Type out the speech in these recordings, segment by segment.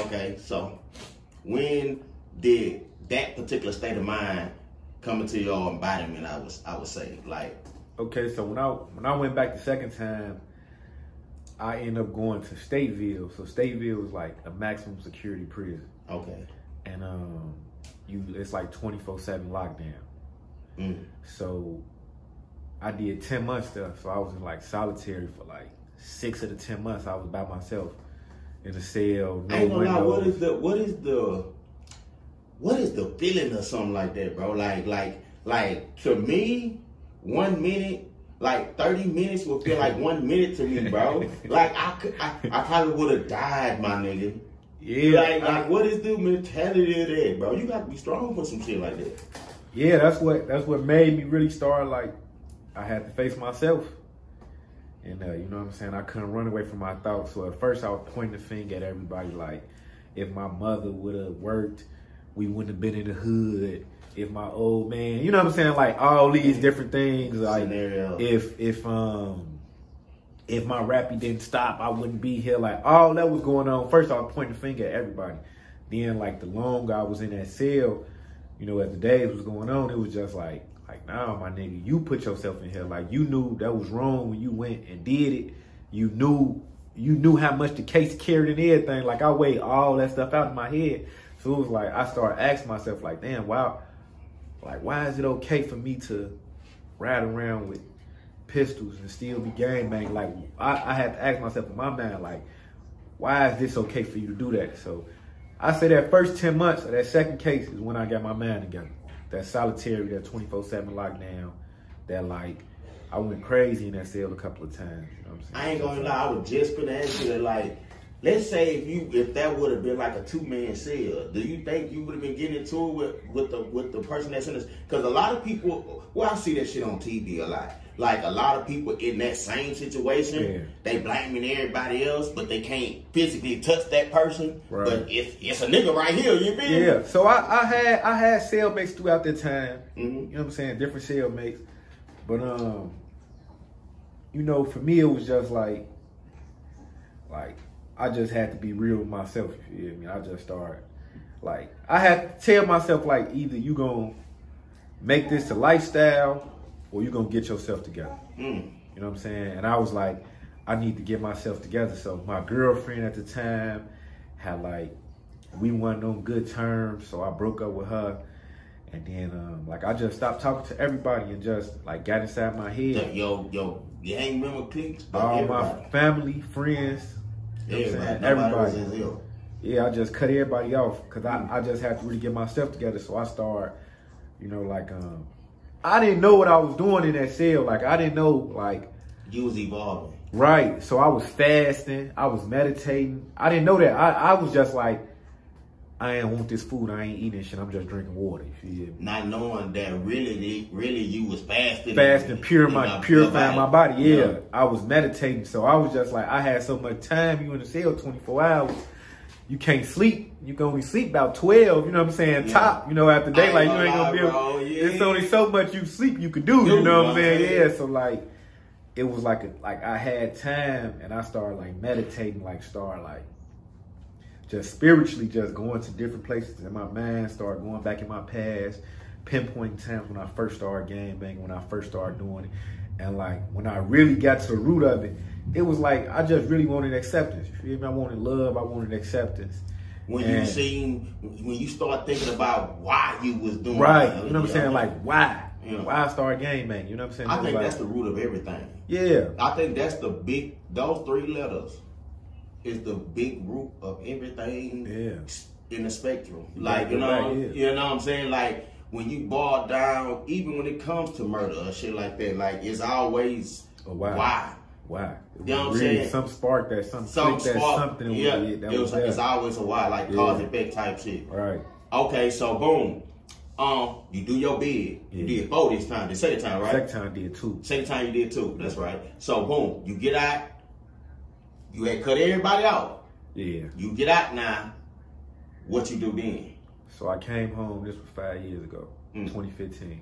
Okay, so when did that particular state of mind come into your embodiment? I would say, like. Okay, so when I went back the second time, I ended up going to Stateville. So Stateville is like a maximum security prison. Okay. And it's like 24/7 lockdown. So I did 10 months there. So I was in like solitary for like 6 of the 10 months. I was by myself in a cell, no windows. What is the feeling of something like that, bro? Like to me, 1 minute, like 30 minutes would feel like 1 minute to me, bro. Like I probably would have died, my nigga. Yeah. Like what is the mentality of that, bro? You got to be strong for some shit like that. Yeah, that's what made me really start, like, I had to face myself. And, you know what I'm saying? I couldn't run away from my thoughts. So at first I was pointing the finger at everybody, like, if my mother would have worked, we wouldn't have been in the hood. If my old man, you know what I'm saying? Like, all these different things. Like, if my rapping didn't stop, I wouldn't be here. Like, all that was going on. First I was pointing the finger at everybody. Then, like, the longer I was in that cell, you know, as the days was going on, it was just like, nah, my nigga, you put yourself in here. Like, you knew that was wrong when you went and did it. You knew how much the case carried and everything. Like, I weighed all that stuff out in my head. So it was like, I started asking myself, like, damn, wow, like, why is it okay for me to ride around with pistols and still be gangbang? Like, I had to ask myself in my mind, like, why is this okay for you to do that? So I say that first 10 months of that second case is when I got my mind together. That solitary, that 24/7 lockdown, that, like, I went crazy in that cell a couple of times. You know what I'm saying? I ain't gonna lie, I was just gonna ask you that, like, let's say if that would have been like a 2-man cell, do you think you would have been getting into it with the person that's in this? Because a lot of people, well, I see that shit on TV a lot. Like, a lot of people in that same situation, they blaming everybody else, but they can't physically touch that person. Right. But it's a nigga right here, you feel me? Yeah. So I had cellmates throughout that time. You know what I'm saying? Different cellmates. But you know, for me it was just like I just had to be real with myself, you feel me? I just started, like, I had to tell myself, like, either you gonna make this a lifestyle or you gonna get yourself together. You know what I'm saying? And I was like, I need to get myself together. So my girlfriend at the time had, like, we weren't on good terms, so I broke up with her. And then, like, I just stopped talking to everybody and just, like, got inside my head. Yo, gang member cliques? All my family, friends, you know what I'm saying? Everybody. Yeah, I just cut everybody off because I just had to really get myself together. So I started, you know, like, I didn't know what I was doing in that cell. Like, I didn't know, like, you was evolving. Right. So I was fasting. I was meditating. I didn't know that. I was just like, I ain't want this food. I ain't eating shit. I'm just drinking water. You feel me? Not knowing that really you was fasting. Fasting, purifying my body. Yeah. I was meditating. So I was just like, I had so much time. You in the cell 24 hours. You can't sleep. You can only sleep about 12, you know what I'm saying? Yeah. Top, you know, after daylight, you ain't gonna be able. It's only so much you sleep you could do, you know what I'm saying? Yeah, so, like, it was like I had time and I started, like, meditating, like, just spiritually just going to different places in my mind, started going back in my past, pinpointing times when I first started gangbanging, when I first started doing it. And, like, when I really got to the root of it, it was like I just really wanted acceptance. You feel me? I wanted love. I wanted acceptance. When you start thinking about why you was doing right, you know what I'm saying? Like, why? You know, why I started gangbanging? You know what I'm saying? I think that's the root of everything. Yeah. I think that's the big. Those 3 letters is the big root of everything. Yeah. In the spectrum, like you know what I'm saying? Like, when you boil down, even when it comes to murder or shit like that, like, it's always why. Why? You know what I'm saying? Some spark that, something. Yeah, it's always a why, like cause effect type shit. Right. Okay, so boom. You do your bid. You did 4 this time. The second time, right? Second time I did 2. Second time you did 2. That's right. So boom, you get out. You had cut everybody out. Yeah. You get out now. What you do then? So I came home. This was 5 years ago, 2015.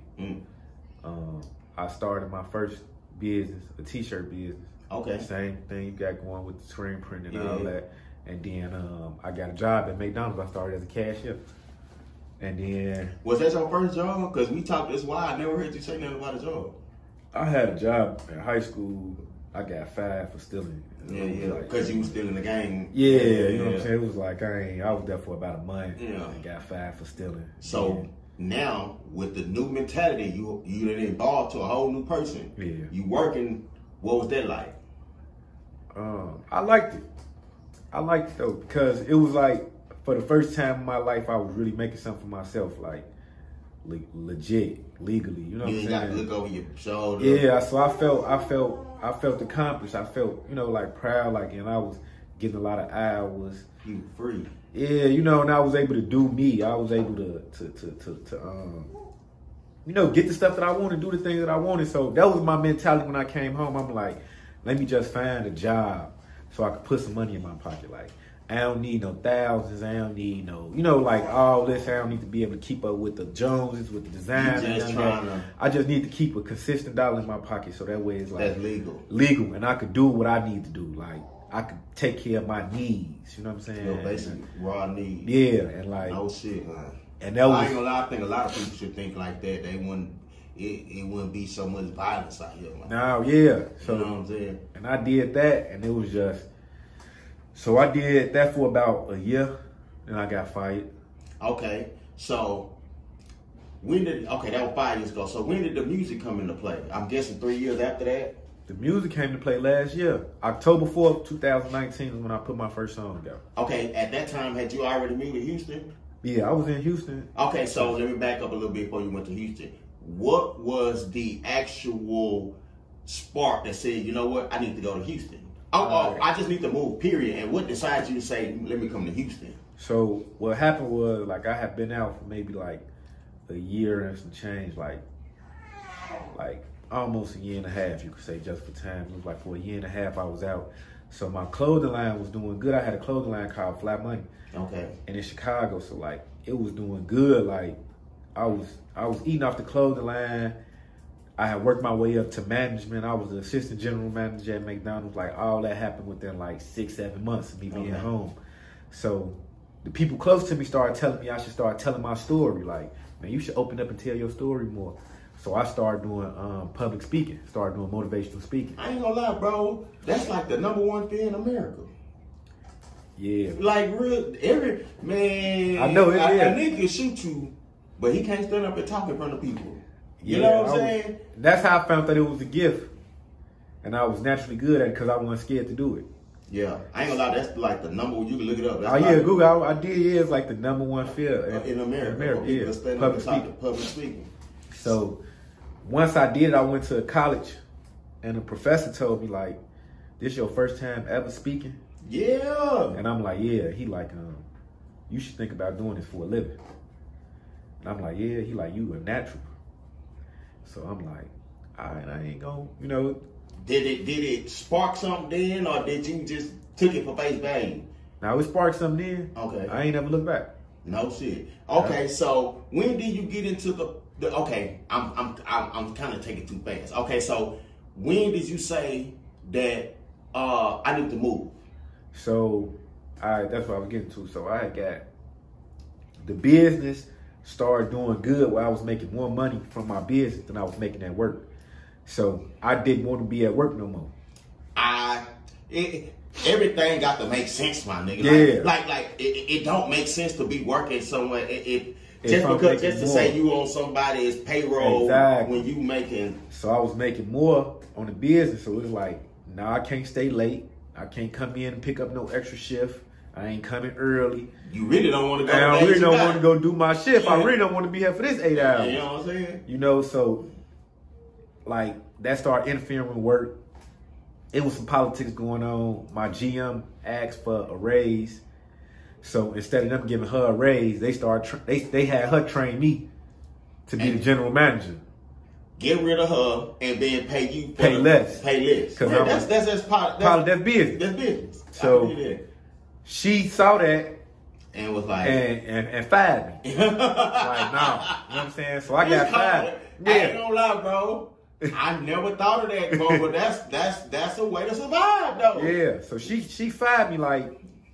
I started my first business, a t-shirt business. Okay. Same thing you got going with the screen print and all that. And then I got a job at McDonald's. I started as a cashier. And then... Was that your first job? Because we talked this while. I never heard you say nothing about a job. I had a job in high school. I got 5 for stealing. Yeah. Because you was still in the game. Yeah, you know what I'm saying? It was like, I was there for about a month. Yeah. And got 5 for stealing. So now, with the new mentality, you done evolved to a whole new person. Yeah. You working, what was that like? I liked it. I liked it though, because it was like, for the first time in my life, I was really making something for myself, like legit, legally. You know what I'm saying? You got to look over your shoulder. Yeah, so I felt accomplished. I felt, like proud, and I was getting a lot of hours. You free. Yeah, and I was able to do me. I was able to get the stuff that I wanted, do the things that I wanted. So that was my mentality when I came home. I'm like, let me just find a job so I could put some money in my pocket. Like, I don't need no thousands. I don't need no, all this. I don't need to be able to keep up with the Joneses, with the design. I just need to keep a consistent dollar in my pocket, so that way it's like that's legal. Legal, and I could do what I need to do. Like, I could take care of my needs. You know what I'm saying? Basically raw needs. Yeah, and like no shit, man. And that was, I ain't gonna lie. I think a lot of people should think like that. They wouldn't. It wouldn't be so much violence out here, man. No, yeah. So, you know what I'm saying? And I did that, and it was just. So I did that for about a year, and I got fired. Okay, so that was 5 years ago. So when did the music come into play? I'm guessing 3 years after that? The music came to play last year. October 4th, 2019 is when I put my first song out. Okay, at that time, had you already moved to Houston? Yeah, I was in Houston. Okay, so let me back up a little bit before you went to Houston. What was the actual spark that said, you know what, I need to go to Houston? I just need to move, period. And what decided you to say, let me come to Houston? So what happened was, I had been out for maybe a year and some change, like almost a year and a half, you could say, just for time. It was for a year and a half I was out. So my clothing line was doing good. I had a clothing line called Flat Money. Okay. And in Chicago, so it was doing good. I was eating off the clothing line. I had worked my way up to management. I was the assistant general manager at McDonald's. All that happened within 6-7 months of me being home. So the people close to me started telling me I should start telling my story. Man, you should open up and tell your story more. So I started doing public speaking, started doing motivational speaking. I ain't gonna lie, bro. That's the #1 fear in America. Yeah. Every man. I know it is. A nigga can shoot you, but he can't stand up and talk in front of people. You know what I'm saying? That's how I found that it was a gift. And I was naturally good at it because I wasn't scared to do it. Yeah. I ain't gonna lie, that's the number one. You can look it up. That's Google. I did. Yeah, it's the #1 fear in America. Yeah. Public speaking. So once I did it, I went to college, and the professor told me, this your first time ever speaking? Yeah. And I'm yeah. He you should think about doing this for a living. And I'm yeah. He you a natural. So I'm all right, I ain't gonna, Did it spark something then, or did you just took it for face value? Now it sparked something then. Okay. I ain't never looked back. No shit. Okay, so when did you get into the okay, I'm kind of taking too fast. Okay, so when did you say that I need to move? So that's what I was getting to. So I had got the business started doing good where I was making more money from my business than I was making at work. So I didn't want to be at work no more. Everything got to make sense, my nigga. Yeah. It don't make sense to be working somewhere. Just to say you on somebody's payroll when you making. So I was making more on the business. So it was now I can't stay late. I can't come in and pick up no extra shift. I ain't coming early. You really don't want to go. I really don't want to go do my shift. Yeah. I really don't want to be here for this 8 hours. You know what I'm saying? So that started interfering with work. It was some politics going on. My GM asked for a raise. So instead of them giving her a raise, they had her train me to be the general manager. Get rid of her and then pay you. Pay less. Because that's part. That's business. That's business. So she saw that and was and fired me. Nah, you know what I'm saying? So I got fired. Yeah. I ain't gonna lie, bro. I never thought of that, bro. But that's a way to survive, though. Yeah. So she fired me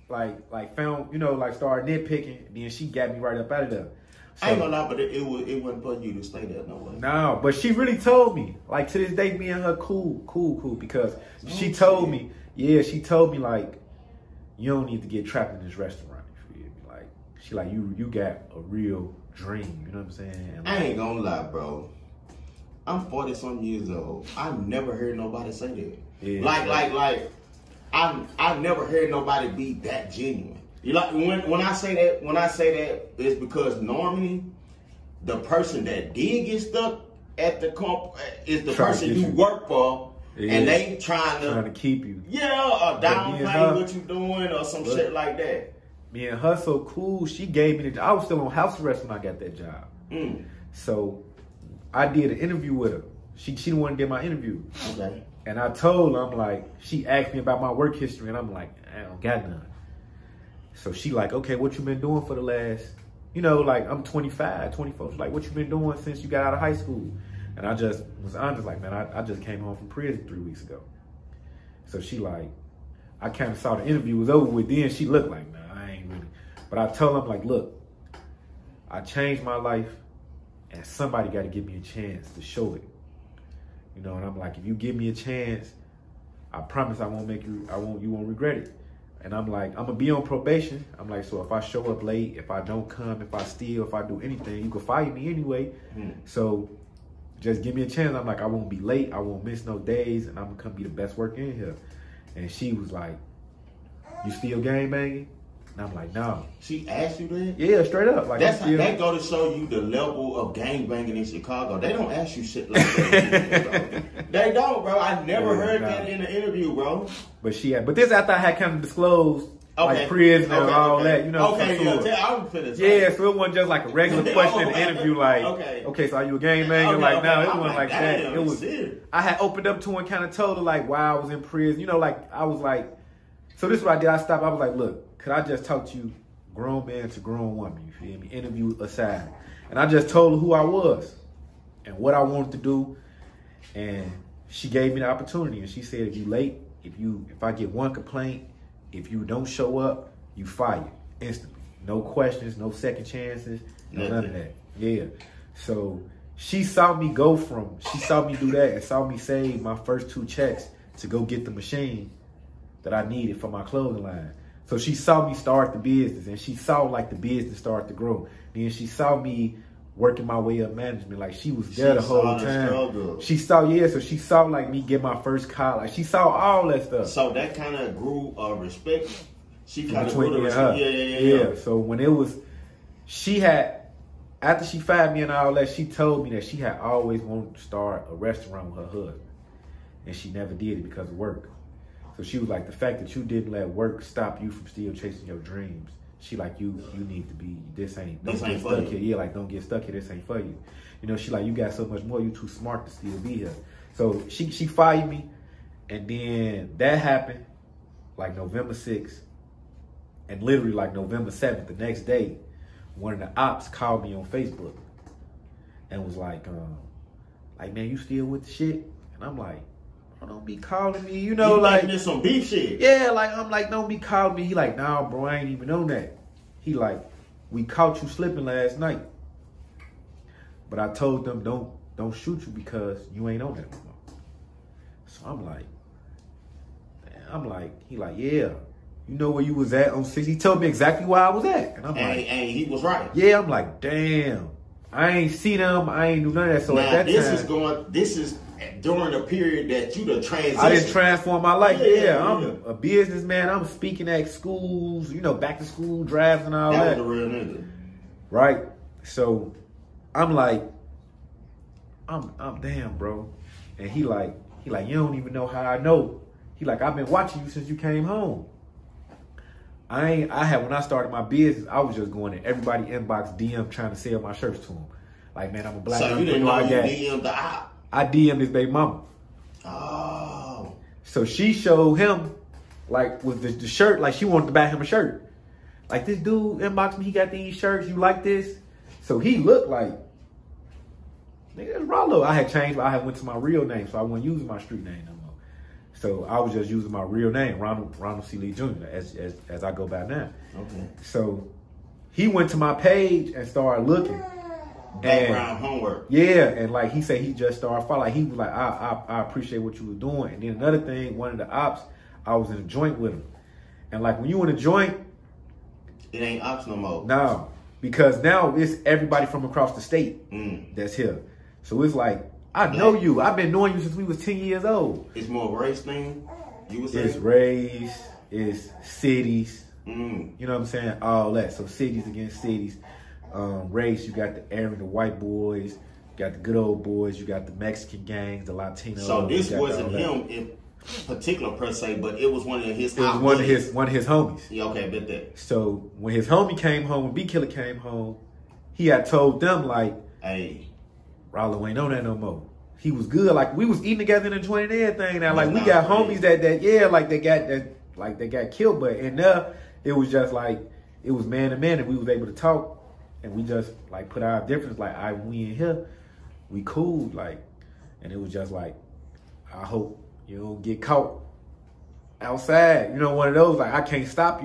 like found, you know, like started nitpicking. And then she got me right up out of there. So, I ain't gonna lie, but it wasn't for you to stay there no way. No, but she really told me. Like to this day, me and her cool. Because she told me, she told me like, you don't need to get trapped in this restaurant. You feel me? Like she like you got a real dream. You know what I'm saying? And, like, I ain't gonna lie, bro. I'm 40-some years old. I never heard nobody say that. Yeah, like I never heard nobody be that genuine. You like when I say that, it's because normally the person that did get stuck at the comp is the person you work for, and they trying to keep you. Yeah, or downplay what you doing or some shit like that. Me and her so cool. She gave me I was still on house arrest when I got that job. So I did an interview with her. She didn't want to get my interview. Okay. And I told her, I'm like, she asked me about my work history, and I'm like, I don't got none. So she like, okay, what you been doing for the last, you know, like I'm 25, 24. She's like, what you been doing since you got out of high school? And I just was honest, like, man, I just came home from prison 3 weeks ago. So she like, I kind of saw the interview was over with. Then she looked like, nah, I ain't really. But I told her, I'm like, look, I changed my life, and somebody got to give me a chance to show it. You know, and I'm like, if you give me a chance, I promise you won't regret it. And I'm like, I'm gonna be on probation. I'm like, so if I show up late, if I don't come, if I steal, if I do anything, you can fire me anyway. So just give me a chance. I'm like, I won't be late, I won't miss no days, and I'm gonna come be the best worker in here. And she was like, you still gang banging? And I'm like, no. She asked you that? Yeah, straight up. Like that go to show you the level of gang banging in Chicago. They don't ask you shit like that. They don't, bro. I never heard that in an interview, bro. But this after I had kind of disclosed like prison and all that, you know. Okay, so it wasn't just like a regular question in the interview, like, okay, so are you a gang banger? Like, no, it wasn't like that. It was. I had opened up to her and kind of told her like why I was in prison. You know, like I was like, so this is what I did. I stopped. I was like, look. Could I just talk to you, grown man to grown woman, you feel me? Interview aside. And I just told her who I was and what I wanted to do. And she gave me the opportunity. And she said, if you late, if I get one complaint, if you don't show up, you fired instantly. No questions, no second chances, none of that. Yeah. So she saw me do that and saw me save my first 2 checks to go get the machine that I needed for my clothing line. So she saw me start the business, and she saw like the business start to grow. Then she saw me working my way up management. Like she was there the whole time. She saw, so she saw like me get my first car. Like she saw all that stuff. So that kind of grew respect. She kind of grew the respect. Yeah. So when it was, after she fired me and all that, she told me that she had always wanted to start a restaurant with her husband, and she never did it because of work. So she was like, the fact that you didn't let work stop you from still chasing your dreams. She like, you need to be, don't get stuck here. Yeah, like, don't get stuck here. This ain't for you. You know, she like, you got so much more. You too smart to still be here. So she fired me. And then that happened like November 6th. And literally like November 7th, the next day, one of the ops called me on Facebook and was like, man, you still with the shit? And I'm like, don't be calling me, you know, like there's some beef shit. Yeah, like I'm like, don't be calling me. He like, nah, bro, I ain't even on that. He like, we caught you slipping last night, but I told them don't shoot you because you ain't on that no more. So I'm like, he like, yeah, you know where you was at on 6. He told me exactly where I was at, and I'm like, and he was right. Yeah, I'm like, damn, I ain't see them, I ain't do none of that. So now, at that time, this is during the period that you done transitioned. I didn't transform my life. Yeah, I'm a businessman. I'm speaking at schools, you know, back to school drives and all that. That was a real nigga. Right? So I'm like, I'm damn, bro. And he like, you don't even know how I know. He like, I've been watching you since you came home. When I started my business, I was just going to everybody inbox DM trying to sell my shirts to them. Like, man, I'm a black. So you didn't know you DM'd the op. I DM'd his baby mama. Oh. So she showed him, like, with the shirt, like she wanted to buy him a shirt. Like, this dude inboxed me, he got these shirts, you like this? So he looked like, nigga, that's Rollo. I had went to my real name, so I wasn't using my street name no more. So I was just using my real name, Ronald C.Lee Jr. as I go by now. Okay. So he went to my page and started looking. Background homework. Yeah, and like he said, he just started following. Like he was like, I appreciate what you were doing. And then another thing, one of the ops, I was in a joint with him. And like when you in a joint, it ain't ops no more. No, because now it's everybody from across the state that's here. So it's like, I know you. I've been knowing you since we was 10 years old. It's more of a race thing, you would say? It's race, it's cities. Mm. You know what I'm saying? All that. So cities against cities. Race, you got the Aryan, the white boys, you got the good old boys, you got the Mexican gangs, the Latinos. So this wasn't him in particular per se, but it was one of his. It was one of his homies. Yeah, okay, I bet that. So when his homie came home, when B Killer came home, he had told them like, "Hey, Rollo ain't on that no more." He was good. Like we was eating together in the joint and everything. Now like we got homies that they got killed, but in there it was just like it was man to man, and we was able to talk. And we just like put our difference, like we in here, we cool, like, and it was just like, I hope you don't get caught outside. You know, one of those, like I can't stop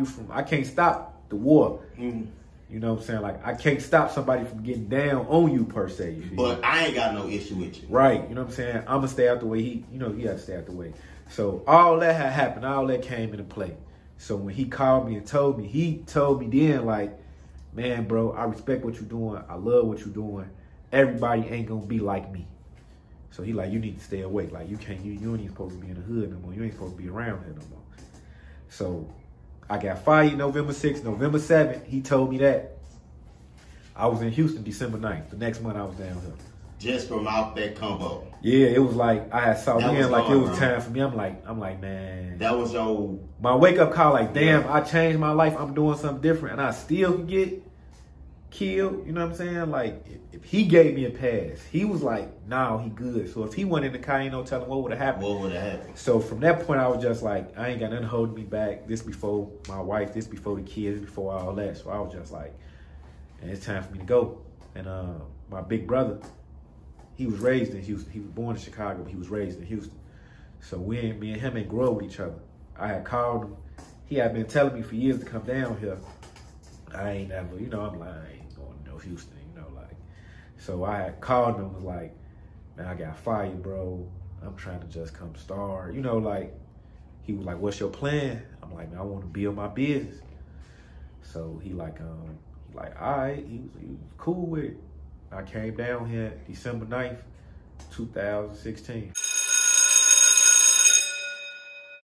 the war. Mm-hmm. You know what I'm saying? Like I can't stop somebody from getting down on you per se. You but I ain't got no issue with you. Right, you know what I'm saying? I'ma stay out the way. He had to stay out the way. So all that had happened, all that came into play. So when he called me and told me, he told me then like, man, bro, I respect what you're doing. I love what you're doing. Everybody ain't gonna be like me. So he like, you need to stay awake. Like you ain't even supposed to be in the hood no more. You ain't supposed to be around here no more. So I got fired November 6th. November 7th, he told me that. I was in Houston December 9th. The next month I was down here. Just from out that combo. Yeah, it was like I had saw in like it was time for me. I'm like, man. That was your my wake up call, like, damn, I changed my life. I'm doing something different and I still could get killed. You know what I'm saying? Like if he gave me a pass, he was like, nah, he good. So if he went in the car, you know, tell him what would have happened. What would have happened? So from that point I was just like, I ain't got nothing holding me back. This before my wife, this before the kids, before all that. So I was just like, and it's time for me to go. And my big brother, he was raised in Houston. He was born in Chicago, but he was raised in Houston. So me and him ain't grow up with each other. I had called him. He had been telling me for years to come down here. I ain't never, you know, I'm like, I ain't going to no Houston, you know, like. So I had called him and was like, man, I got fired, bro. I'm trying to just come start. You know, like, he was like, what's your plan? I'm like, man, I want to build my business. So he like, all right, he was cool with it. I came down here December 9th, 2016.